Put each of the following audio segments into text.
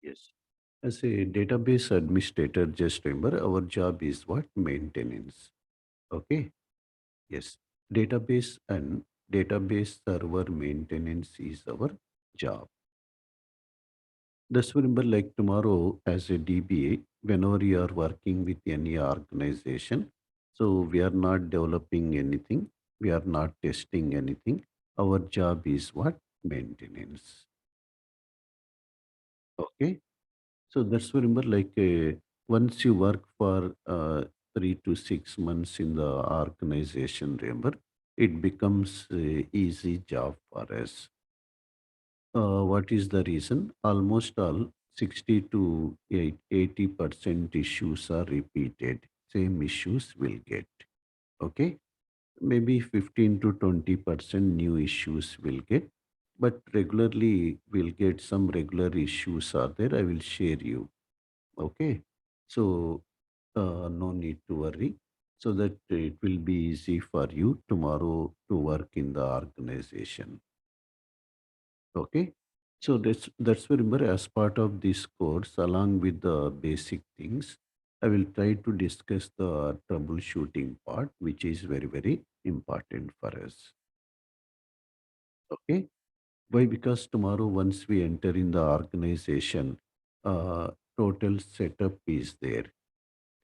Yes. As a database administrator, just remember our job is what? Maintenance. Okay. Yes. Database and database server maintenance is our job. Just remember, like tomorrow, as a DBA, whenever you are working with any organization, so we are not developing anything, we are not testing anything. Our job is what? Maintenance. Okay. So that's remember, like once you work for 3 to 6 months in the organization, remember, it becomes a easy job for us. What is the reason? Almost all 60 to 80% issues are repeated. Same issues will get. Okay. Maybe 15 to 20% new issues will get. But regularly we'll get some regular issues are there. I will share you. Okay. So no need to worry. So that it will be easy for you tomorrow to work in the organization. Okay. So that's why remember as part of this course, along with the basic things, I will try to discuss the troubleshooting part, which is very, very important for us. Okay. Why? Because tomorrow, once we enter in the organization, total setup is there.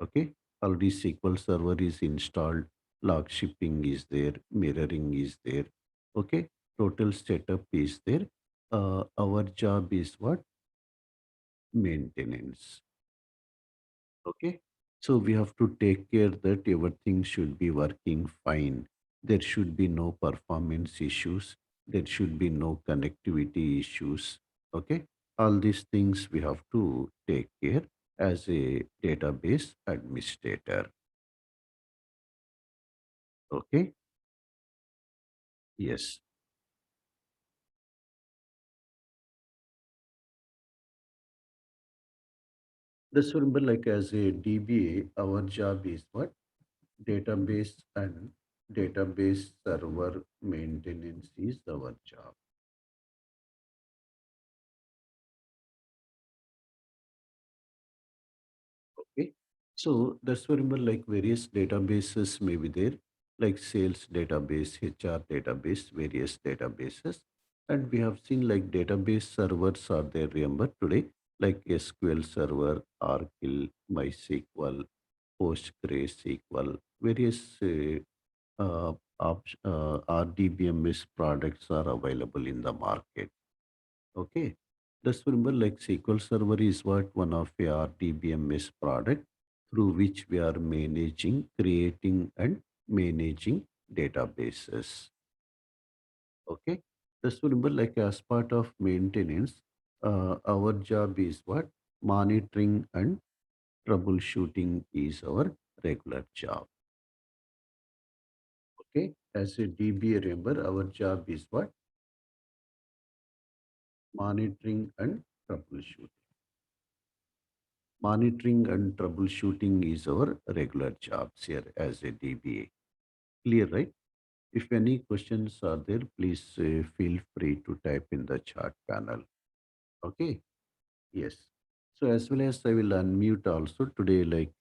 Okay. Already SQL Server is installed, log shipping is there, mirroring is there. Okay. Total setup is there. Our job is what? Maintenance. Okay. So we have to take care that everything should be working fine. There should be no performance issues. There should be no connectivity issues. Okay. All these things we have to take care as a database administrator. Okay. Yes. That's remember, like as a DBA, our job is what? Database and database server maintenance is our job. Okay. So that's why remember, like various databases may be there, like sales database, HR database, various databases. And we have seen like database servers are there, remember today, like SQL Server, Oracle, MySQL, PostgreSQL, various RDBMS products are available in the market. Okay. Just remember like SQL Server is what one of our DBMS product through which we are managing, creating and managing databases. Okay. Just remember like as part of maintenance, our job is what? Monitoring and troubleshooting is our regular job. Okay. As a DBA, remember our job is what? Monitoring and troubleshooting. Monitoring and troubleshooting is our regular jobs here as a DBA. Clear, right? If any questions are there, please feel free to type in the chat panel. Okay. Yes. So as well as I will unmute also today, like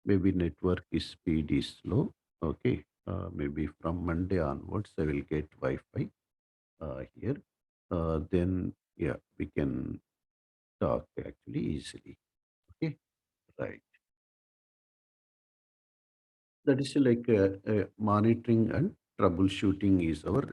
maybe network is speed is slow. Okay. Maybe from Monday onwards, I will get Wi-Fi here. Then yeah, we can talk actually easily. Okay. Right. That is like monitoring and troubleshooting is our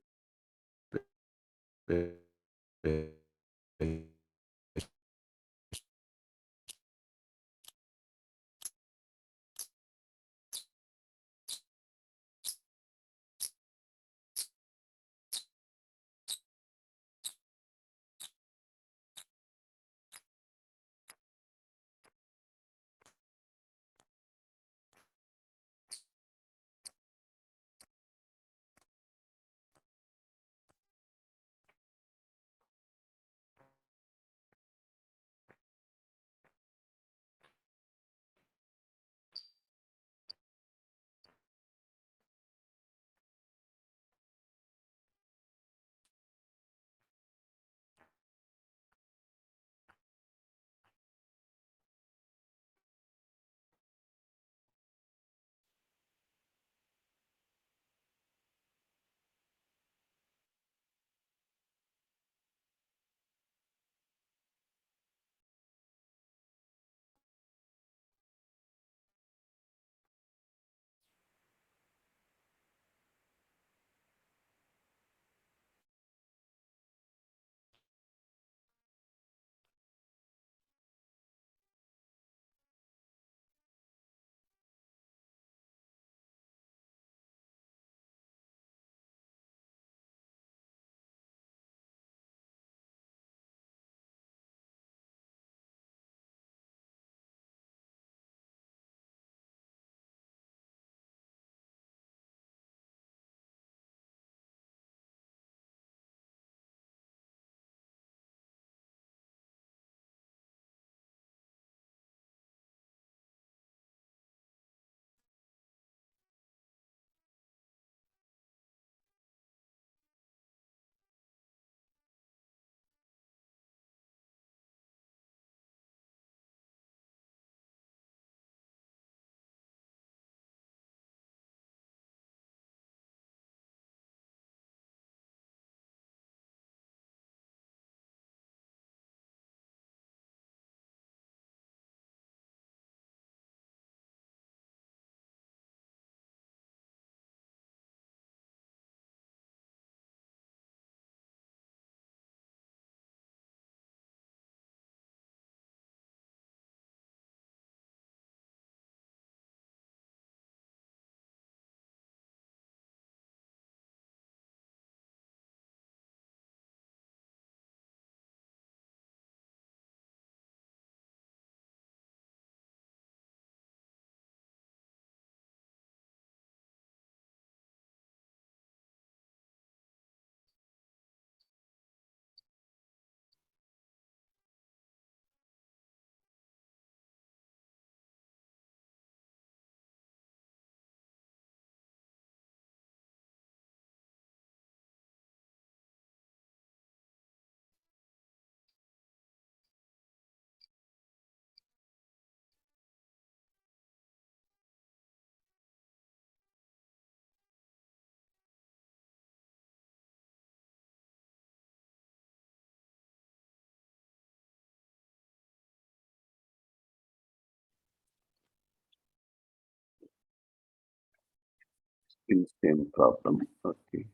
in same problem. Okay.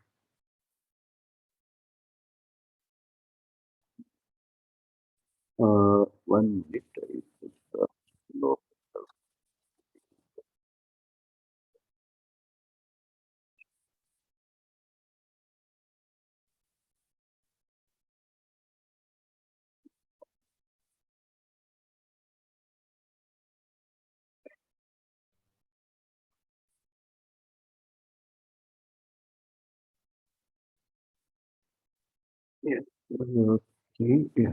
1 minute. I put the low. Yeah. Okay. Yeah.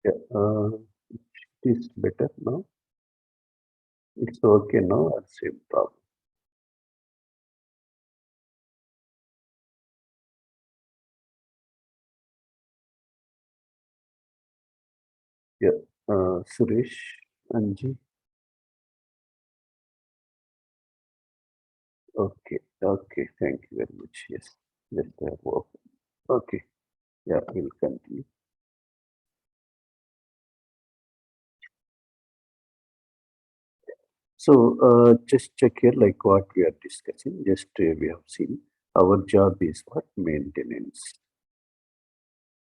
Yeah. It is better now. It's okay now. Or same problem. Yeah. Suresh, Anji. Okay. Okay. Thank you very much. Yes. Just work. Okay. Yeah. We'll continue. So just check here, like what we are discussing. Just we have seen our job is what maintenance.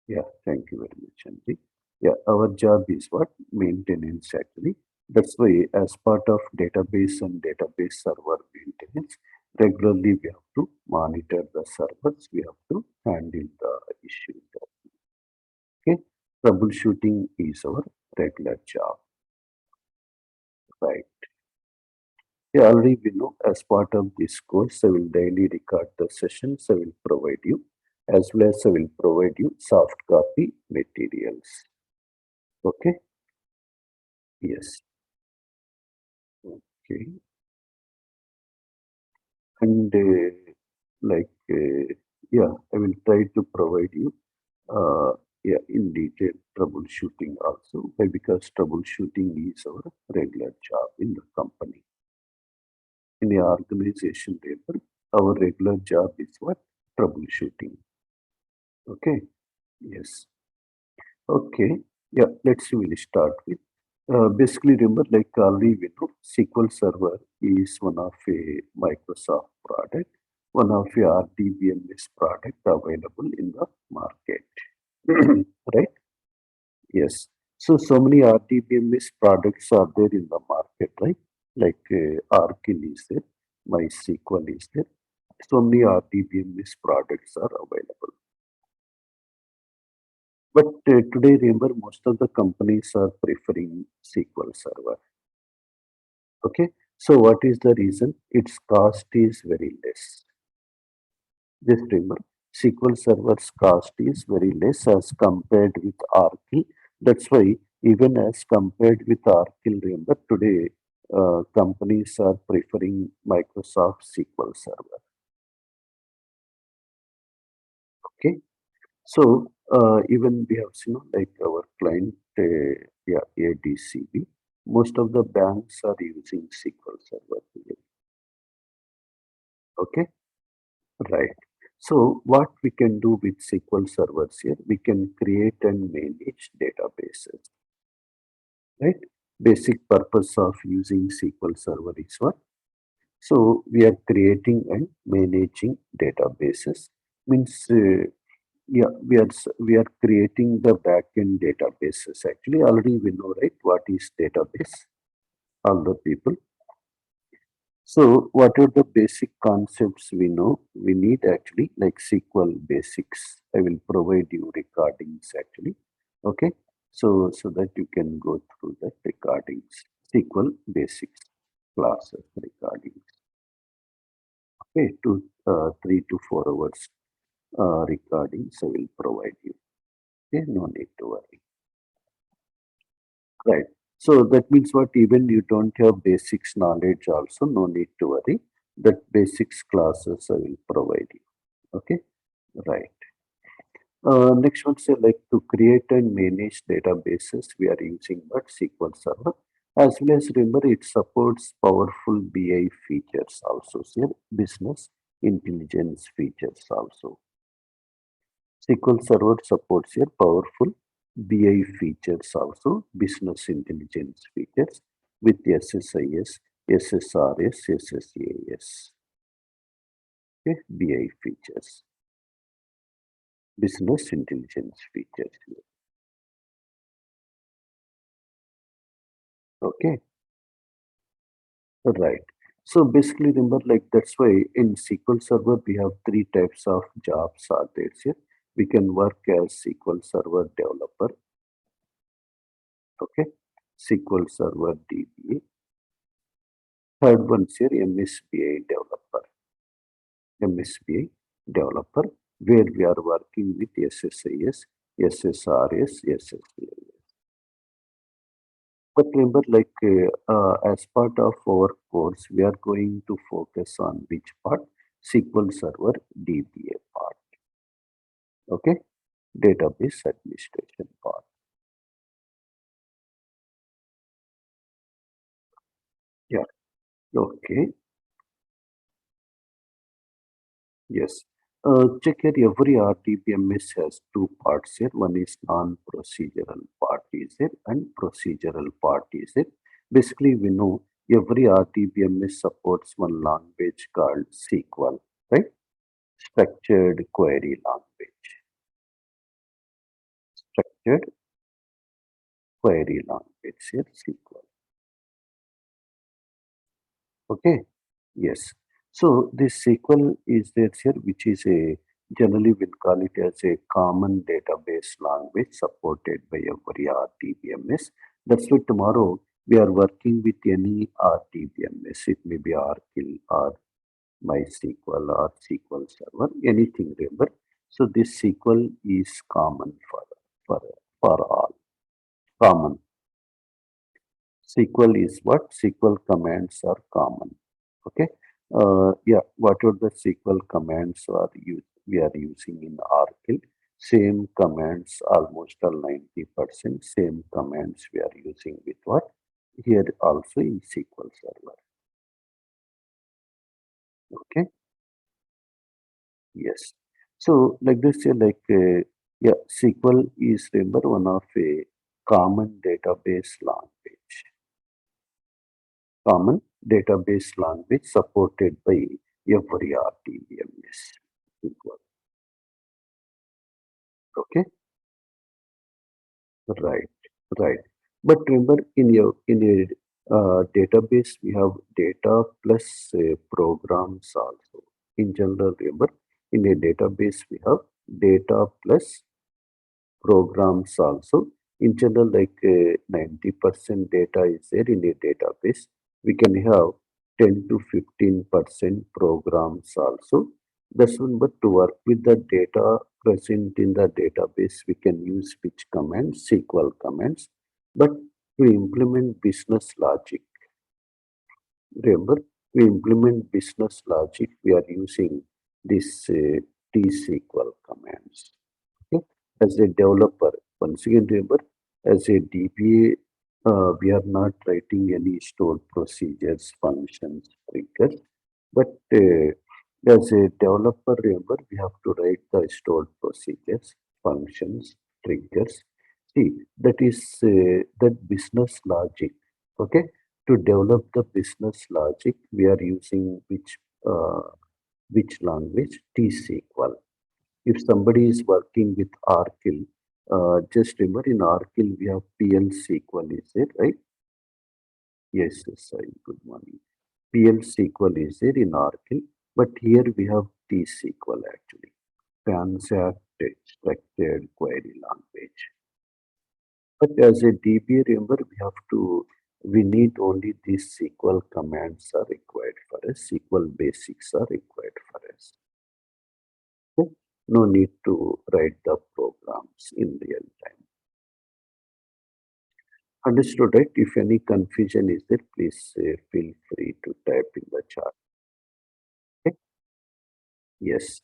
Yeah, thank you very much, Anji. Yeah, our job is what maintenance actually. That's why, as part of database and database server maintenance, regularly we have to monitor the servers. We have to handle the issues. Okay, troubleshooting is our regular job, right? Yeah, already we know as part of this course, I will daily record the sessions I will provide you, as well as I will provide you soft copy materials. Okay, yes, okay. And yeah, I will try to provide you, uh, yeah, in detail troubleshooting also, why? Because troubleshooting is our regular job in the company. In the organization level, our regular job is what? Troubleshooting. Okay, yes. Okay. Yeah, let's really start with. Basically, remember, like already we know, SQL Server is one of a Microsoft product, one of a RDBMS product available in the market. Right? Yes. So many RDBMS products are there in the market, right? Like Oracle is there, MySQL is there. So many RDBMS products are available. But today, remember, most of the companies are preferring SQL Server. Okay. So what is the reason? Its cost is very less. Just remember, SQL Server's cost is very less as compared with Oracle. That's why even as compared with Oracle, remember today companies are preferring Microsoft SQL Server. Okay. So even we have seen like our client, yeah, ADCB. Most of the banks are using SQL Server today. Okay, right. So what we can do with SQL servers here, we can create and manage databases. right? Basic purpose of using SQL Server is what? So we are creating and managing databases. Means yeah, we are creating the backend databases. Actually, already we know, right? What is database? All the people. So what are the basic concepts we know? We need actually like SQL basics. I will provide you recordings actually. Okay. So that you can go through the recordings. SQL basics classes recordings. Okay, 3 to 4 hours recordings I will provide you. Okay, no need to worry. Right. So that means what, even you don't have basics knowledge also, no need to worry. That basics classes I will provide you. Okay. Right. Next one say like to create and manage databases, we are using what SQL Server. As well as remember it supports powerful BI features also, so business intelligence features also. SQL Server supports your powerful BI features also, business intelligence features with SSIS, SSRS, SSAS. Okay, BI features, business intelligence features. Okay, right. So basically, remember, like that's why in SQL Server we have three types of jobs are there. Here. We can work as SQL Server developer. Okay, SQL Server DBA. Third one is here MSBI developer. MSBI developer, where we are working with SSIS, SSRS, SSAS. But remember, like as part of our course, we are going to focus on which part? SQL Server DBA part. Okay, database administration part. Yeah. Okay. Yes. Check here, every RDBMS has two parts here. One is non-procedural part is it and procedural part is it. Basically, we know every RDBMS supports one language called SQL, right? Structured query language. Structured query language here, SQL. Okay. Yes. So this SQL is there here, which is a generally we'll call it as a common database language supported by every RDBMS. That's why tomorrow we are working with any RDBMS. It may be Oracle or MySQL or SQL Server, anything remember. So this SQL is common for for all. Common. SQL is what? SQL commands are common. Okay. Yeah, whatever the SQL commands we are using in Oracle, same commands, almost all 90%, same commands we are using with what? Here also in SQL Server. Okay. Yes. So like this, yeah, SQL is remember one of a common database language. Common database language supported by every RDBMS. Okay, right, right. But remember, in a database, we have data plus programs also. In general, remember, in a database, we have data plus programs also. In general, like 90% data is there in a database. We can have 10 to 15% programs also. That's one, but to work with the data present in the database, we can use which commands, SQL commands. But to implement business logic, remember, to implement business logic, we are using this T-SQL commands. Okay? As a developer, once again, remember, as a DBA, we are not writing any stored procedures, functions, triggers, but as a developer, remember, we have to write the stored procedures, functions, triggers. See, that is that business logic. Okay, to develop the business logic, we are using uh, which language? T-SQL. If somebody is working with Oracle, just remember in Oracle we have PL SQL, is it right? Yes, yes, sorry, good morning. PL SQL is there in Oracle, but here we have T-SQL actually. Transact structured query language. But as a DBA, remember we need only these SQL commands are required for us. SQL basics are required for us. Okay? No need to write the programs in real time. Understood, right? If any confusion is there, please feel free to type in the chat. Okay? Yes.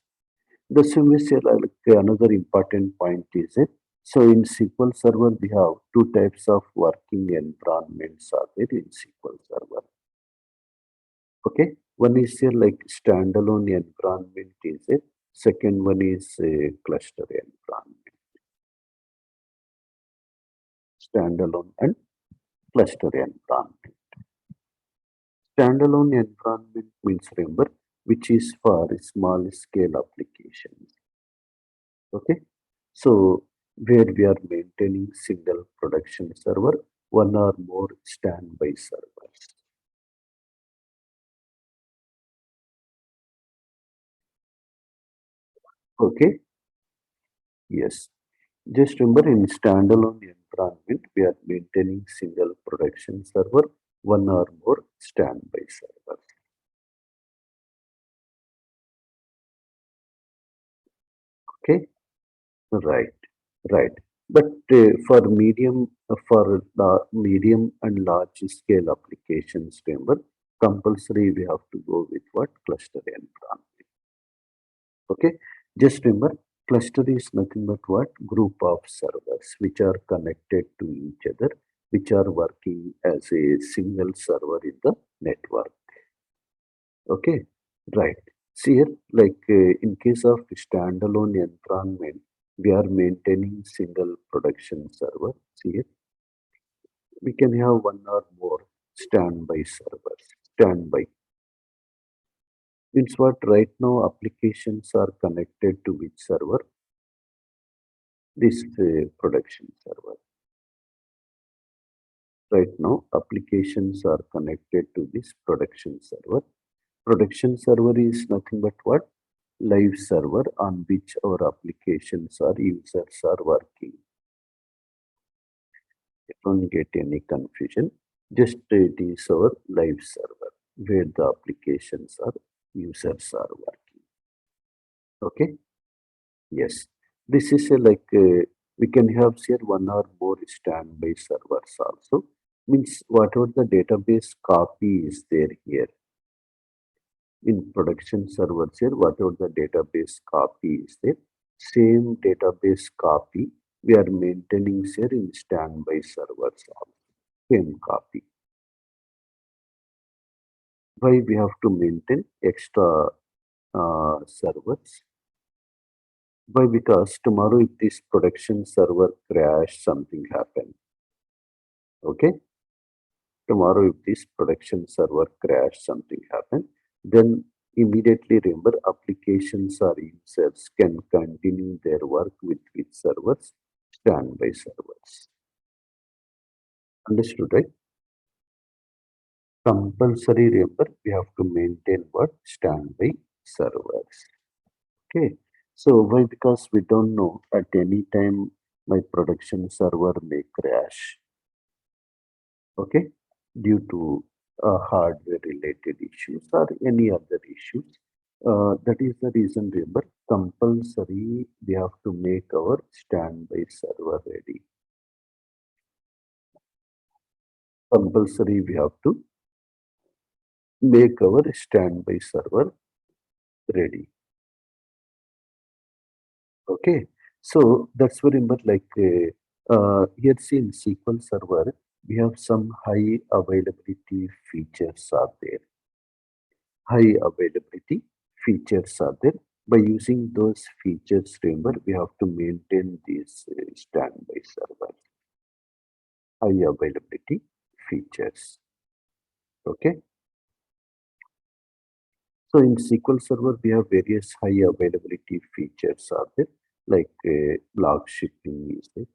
The same way, say, like another important point is it. So in SQL Server, we have two types of working environments are there in SQL Server. Okay, one is here like standalone environment is it. Second one is a cluster environment. Standalone and cluster environment. Standalone environment means remember which is for small scale applications. Okay, so where we are maintaining single production server, one or more standby servers. Okay, yes. Just remember in standalone environment, we are maintaining single production server, one or more standby servers. Okay, right, right. But for the medium and large scale applications, remember, compulsory we have to go with what cluster environment. Okay, just remember, cluster is nothing but what group of servers which are connected to each other, which are working as a single server in the network. Okay, right. See here, like in case of standalone environment, we are maintaining single production server. See here, we can have one or more standby servers. Standby means what? Right now, applications are connected to which server? This production server. Right now, applications are connected to this production server. Production server is nothing but what? Live server on which our applications or users are working. Don't get any confusion. Just it is our live server where the applications or users are working. Okay. Yes. This is a like we can have here one or more standby servers also. Means whatever the database copy is there here in production servers here, whatever the database copy is there, same database copy we are maintaining here in standby servers also. Same copy. Why we have to maintain extra servers? Why? Because tomorrow if this production server crash, something happen. Okay, tomorrow if this production server crash, something happen, then immediately remember applications or users can continue their work with which servers? Standby servers. Understood, right? Compulsory remember we have to maintain what? Standby servers. Okay. So why? Because we don't know at any time my production server may crash. Okay. Due to hardware related issues or any other issues. That is the reason remember compulsory we have to make our standby server ready. Compulsory we have to make our standby server ready. Okay, so that's very much like here see in SQL Server, we have some high availability features are there. High availability features are there. By using those features, remember, we have to maintain these standby server, high availability features. Okay. So in SQL Server, we have various high availability features are there, like log shipping is there.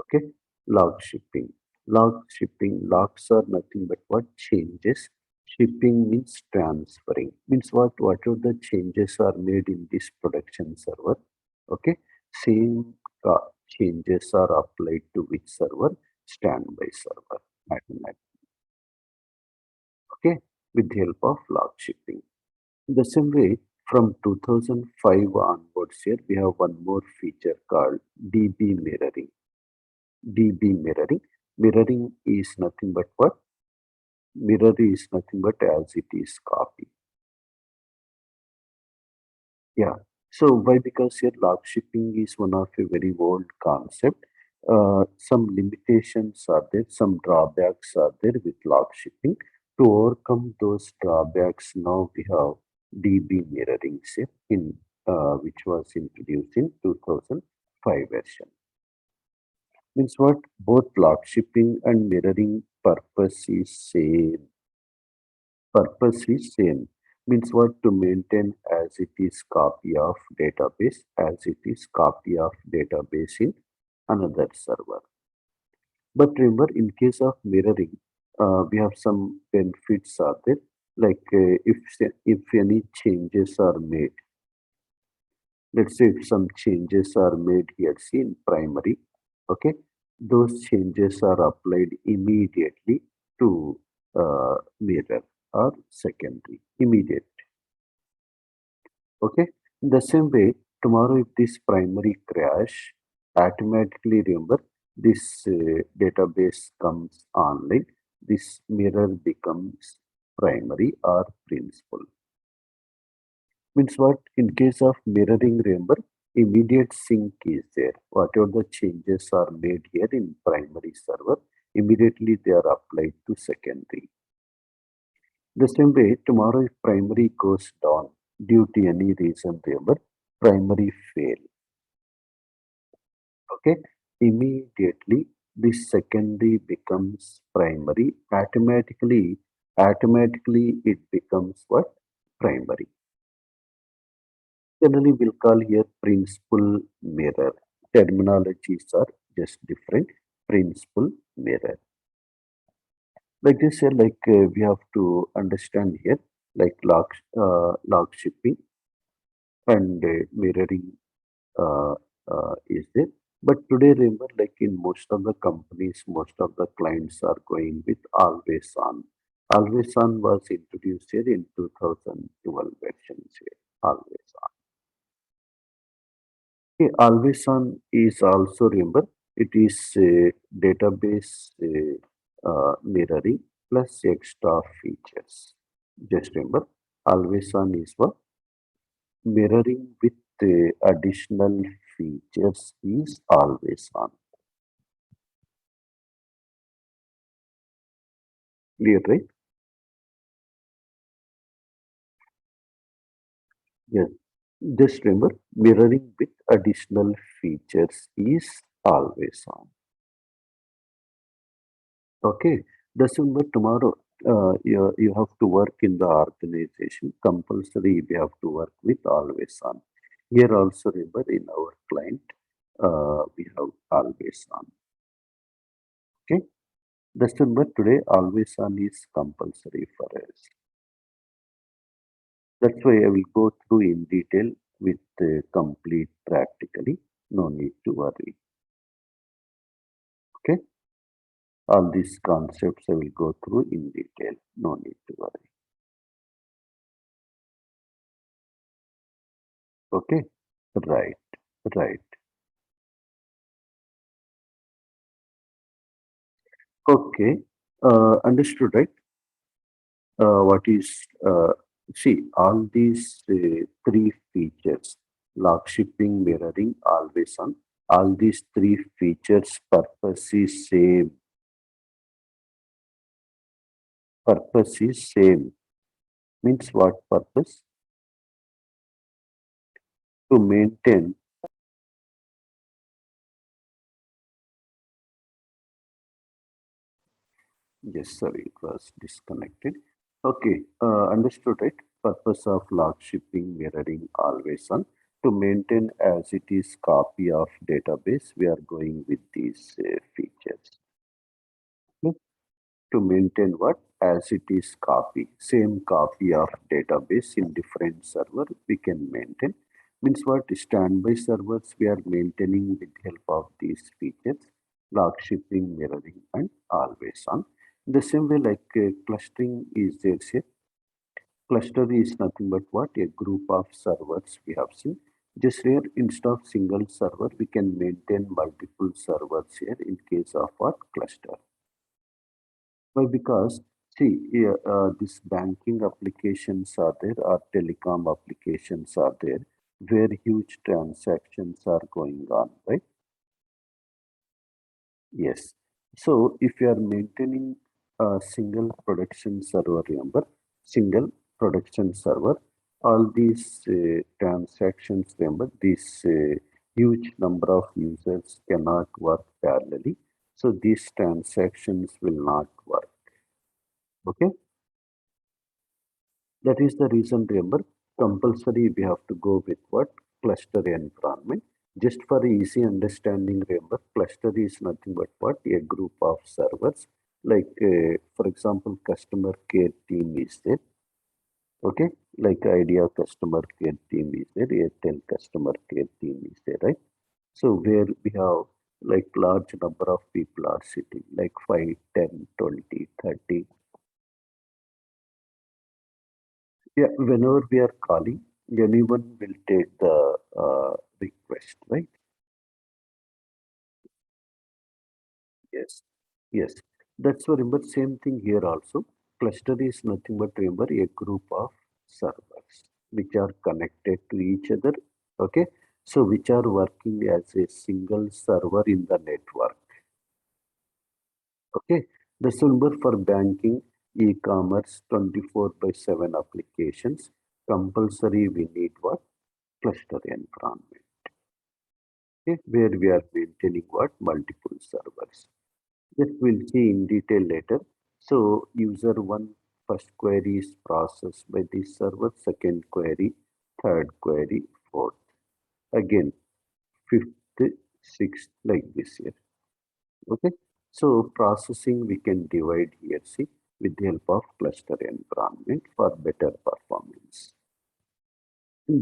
Okay, log shipping. Logs are nothing but what changes. Shipping means transferring. Means what? Whatever the changes are made in this production server. Okay, same changes are applied to which server? Standby server. Automatic. Okay, with the help of log shipping. The same way, from 2005 onwards here, we have one more feature called DB mirroring. DB mirroring. Mirroring is nothing but what? Mirror is nothing but as it is copy. Yeah. So why? Because here log shipping is one of a very old concept. Some limitations are there, some drawbacks are there with log shipping. To overcome those drawbacks, now we have DB mirroring set in which was introduced in 2005 version. Means what? Both log shipping and mirroring purpose is same. Purpose is same. Means what? To maintain as it is copy of database, as it is copy of database in another server. But remember, in case of mirroring, we have some benefits are there. Like if any changes are made, let's say if some changes are made here, see in primary, okay, those changes are applied immediately to mirror or secondary, immediate. Okay. In the same way, tomorrow if this primary crash, automatically remember this database comes online, this mirror becomes primary or principal. Means what? In case of mirroring, remember, immediate sync is there. Whatever the changes are made here in primary server, immediately they are applied to secondary. The same way, tomorrow if primary goes down due to any reason, remember, primary fail. Okay, immediately the secondary becomes primary. Automatically it becomes what? Primary. Generally, we'll call here principal mirror. Terminologies are just different. Principal mirror. Like this here, like we have to understand here, like log shipping and mirroring is there. But today, remember, like in most of the companies, most of the clients are going with always on. Always on was introduced here in 2012 versions here. Always on. Okay, always on is also remember it is database mirroring plus extra features. Just remember, always on is what mirroring with additional features is always on. Clear, right? Yes. Just remember, mirroring with additional features is always on. Okay. Just remember tomorrow, you have to work in the organization. Compulsory, we have to work with always on. Here also remember in our client, we have always on. Okay. Just remember today, always on is compulsory for us. That's why I will go through in detail with complete practically. No need to worry. Okay. All these concepts I will go through in detail. No need to worry. Okay. Right. Right. Okay. Understood, right? What is, see, all these three features, log shipping, mirroring, always on, all these three features purpose is same. Purpose is same. Means what purpose? to maintain. Yes, sorry, it was disconnected. Okay, understood, right? Purpose of log shipping mirroring always on. To maintain as it is copy of database, we are going with these features. Okay. To maintain what? As it is copy. Same copy of database in different server we can maintain. Means what? Standby servers we are maintaining with help of these features. Log shipping, mirroring, and always on. The same way like clustering is there. Say, cluster is nothing but what? A group of servers we have seen. Just here instead of single server, we can maintain multiple servers here in case of what? Cluster. Why? Because see, these banking applications are there, or telecom applications are there, where huge transactions are going on, right? Yes. So if you are maintaining a single production server, remember, single production server, all these transactions, remember, these huge number of users cannot work parallelly. So these transactions will not work. Okay. That is the reason, remember, compulsory we have to go with what? Cluster environment. Just for easy understanding, remember, cluster is nothing but what? A group of servers. Like, for example, customer care team is there. Okay. Like idea customer care team is there. Airtel customer care team is there, right? So where we have like large number of people are sitting, like 5, 10, 20, 30. Yeah, whenever we are calling, anyone will take the request, right? Yes. Yes. That's why remember same thing here also. Cluster is nothing but remember a group of servers which are connected to each other. Okay. So which are working as a single server in the network. Okay. That's remember for banking, e-commerce, 24 by 7 applications. Compulsory we need what? Cluster environment. Okay, where we are maintaining what? Multiple servers. This we'll see in detail later. So user one first query is processed by this server, second query, third query, fourth. Again, fifth, sixth, like this here. Okay. So processing we can divide here, see, with the help of cluster environment for better performance.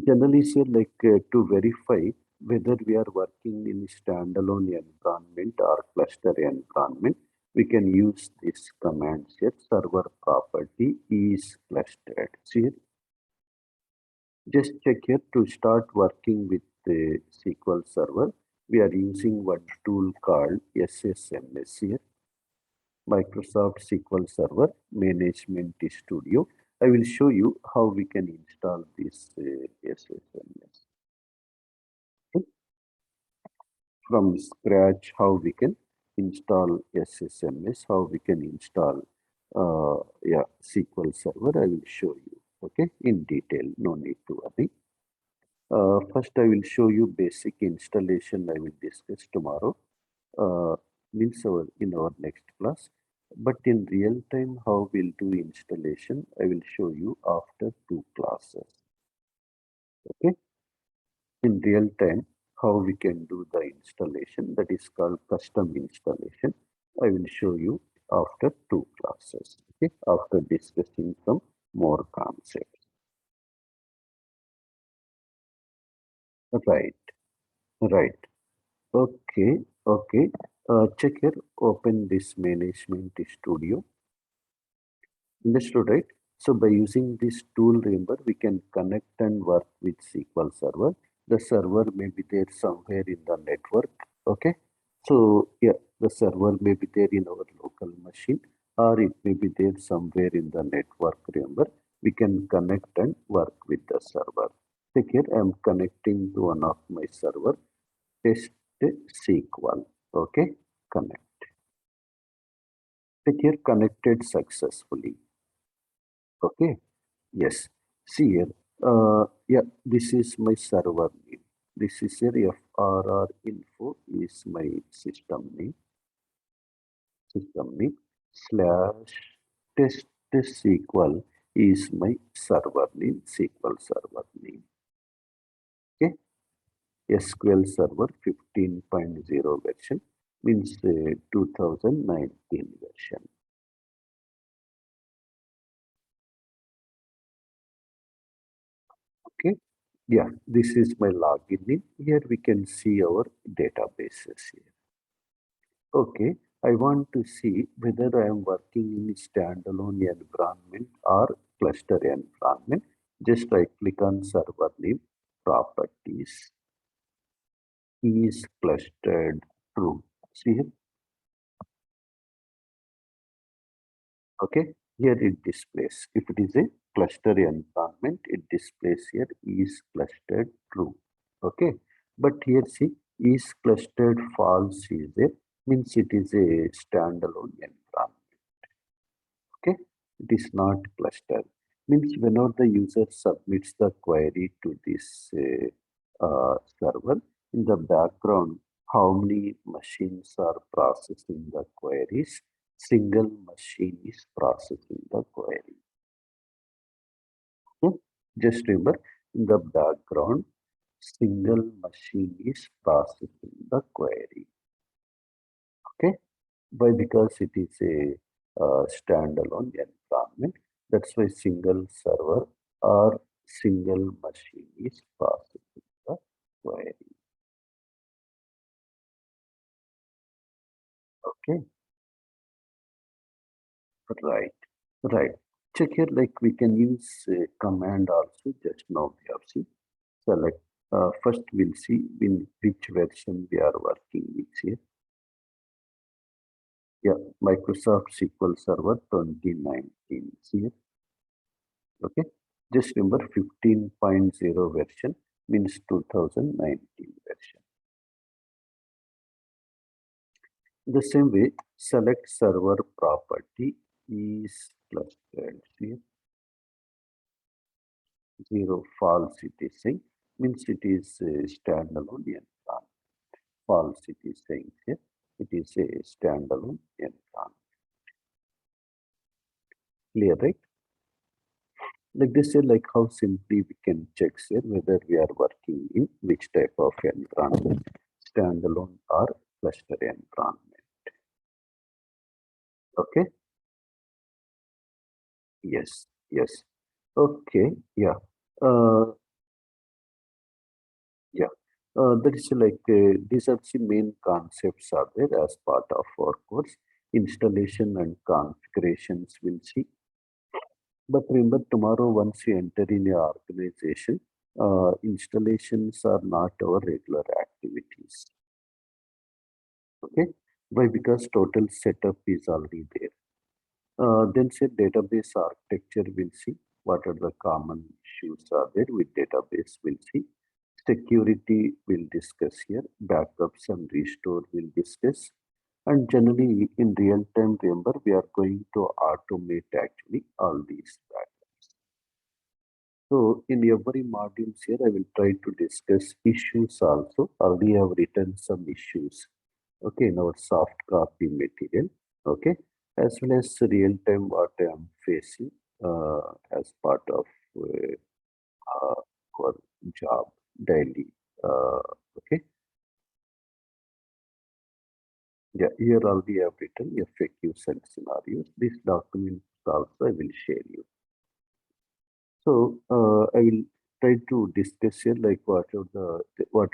Generally, say like to verify whether we are working in standalone environment or cluster environment, we can use this command here. Server property is clustered. See, just check here to start working with the SQL Server. We are using one tool called SSMS here. Microsoft SQL Server Management Studio. I will show you how we can install this SSMS. From scratch how we can install SSMS, how we can install yeah, SQL Server. I will show you, okay, in detail. No need to worry. First, I will show you basic installation. I will discuss tomorrow, means in our next class. But in real time, how we'll do installation, I will show you after 2 classes. Okay. In real time how we can do the installation, that is called custom installation. I will show you after 2 classes, okay, after discussing some more concepts. Right, right. Okay, okay. Check here, open this management studio. Understood, right? So by using this tool, remember, we can connect and work with SQL Server. The server may be there somewhere in the network. Okay. So yeah, the server may be there in our local machine, or it may be there somewhere in the network. Remember, we can connect and work with the server. Take here, I'm connecting to one of my server, test SQL. Okay, connect. Take here, connected successfully. Okay. Yes. See here. Yeah, this is my server name. this is your FRR info is my system name slash test SQL is my server name, SQL server name. Okay, SQL Server 15.0 version means 2019 version. Okay, yeah, this is my login name. Here we can see our databases here. Okay, I want to see whether I am working in standalone environment or cluster environment. Just I click on server name, properties, is clustered true. See here, okay, here it displays. If it is a cluster environment, it displays here is clustered true. Okay, but here see is clustered false is a means it is a standalone environment. Okay, it is not cluster means whenever the user submits the query to this server in the background how many machines are processing the queries, single machine is processing the query. Okay? Just remember in the background single machine is processing the query. Okay, why? Because it is a standalone environment. That's why single server or single machine is processing the query. Okay, right, right. Check here, like we can use command also. Just now we have seen. Select. First, we'll see in which version we are working with here. Yeah, Microsoft SQL Server 2019. See here. Okay, just remember 15.0 version means 2019 version. The same way, select server property is clustered. See, zero false it is saying means it is standalone environment. False it is saying here it is a standalone environment. Clear, right? Like they say, like how simply we can check here whether we are working in which type of environment, standalone or cluster environment. Okay. Yes. Yes. Okay. Yeah. Uh, yeah. That is like these are the main concepts are there as part of our course. Installation and configurations we'll see. But remember, tomorrow once you enter in your organization, installations are not our regular activities. Okay. Why? Because total setup is already there. Then say database architecture, we'll see what are the common issues are there with database, we'll see. Security we'll discuss here, backups and restore we'll discuss. And generally in real time, remember, we are going to automate actually all these backups. So in every modules here, I will try to discuss issues also. Already I have written some issues, okay, in our soft copy material, okay, as well as real time what I am facing as part of uh, our job daily. Uh, okay, yeah, here already I have written FAQs and scenarios. This document also I will share you. So I will try to discuss here like what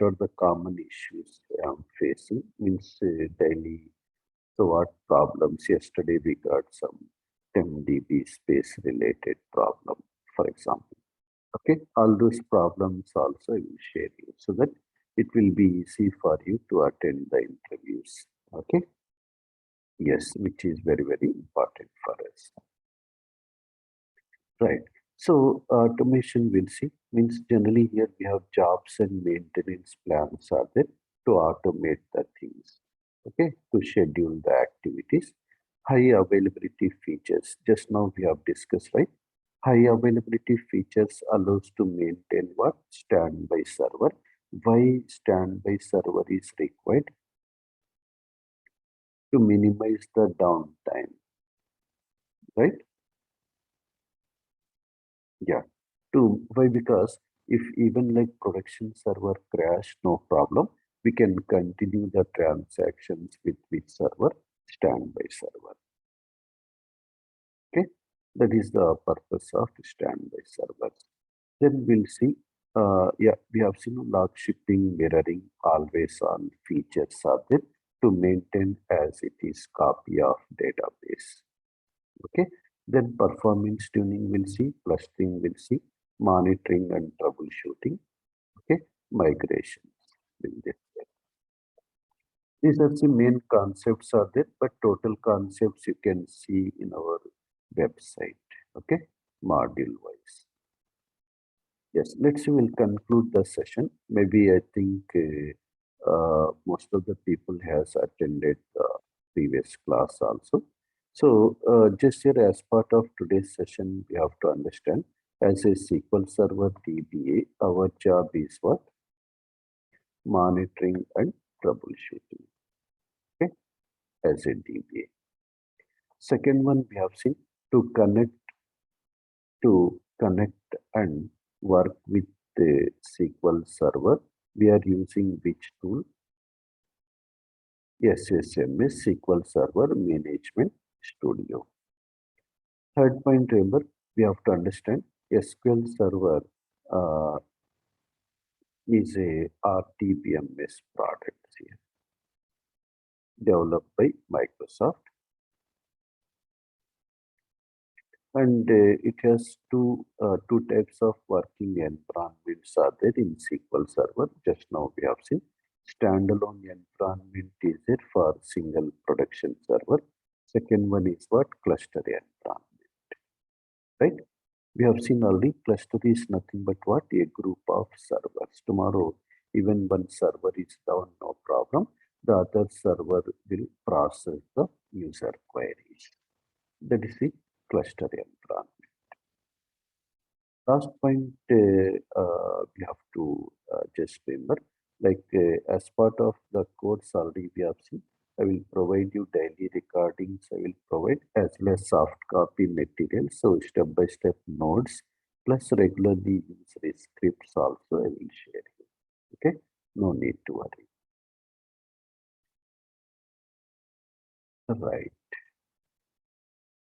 are the common issues I am facing means daily. So what problems? Yesterday we got some 10 dB space related problem, for example. Okay, all those problems also I will share you so that it will be easy for you to attend the interviews. Okay, yes, which is very, very important for us. Right. So automation we'll see means generally here we have jobs and maintenance plans are there to automate the things. Okay, to schedule the activities. High availability features. Just now we have discussed, right? High availability features allows to maintain what standby server Why standby server is required? To minimize the downtime, right? Yeah. Why? Because if even like production server crash, no problem. We can continue the transactions with which server? Standby server. Okay. That is the purpose of standby servers. Then we'll see. Yeah, we have seen log shipping, mirroring, always on features are there to maintain as it is copy of database. Okay. Then performance tuning will see, clustering will see, monitoring and troubleshooting. Okay. Migrations will be there. These are the main concepts are there, but total concepts you can see in our website. Okay. Module wise. Yes, let's we'll conclude the session. Maybe I think most of the people has attended the previous class also. So just here as part of today's session, we have to understand as a SQL Server DBA, our job is what? Monitoring and troubleshooting. Okay, as a DBA. Second one we have seen to connect and work with the SQL Server. We are using which tool? SSMS SQL Server Management Studio. Third point, remember, we have to understand SQL Server uh, is a RDBMS product here, developed by Microsoft, and it has two types of working environments are there in SQL Server. Just now we have seen standalone environment is there for single production server. Second one is what? Cluster environment, right? We have seen already cluster is nothing but what? A group of servers. Tomorrow, even one server is down, no problem. The other server will process the user queries. That is the cluster environment. Last point we have to just remember, like as part of the course already we have seen, I will provide you daily recordings, I will provide as well as soft copy material. So step-by-step notes plus regularly used scripts also I will share you. Okay, no need to worry. Right.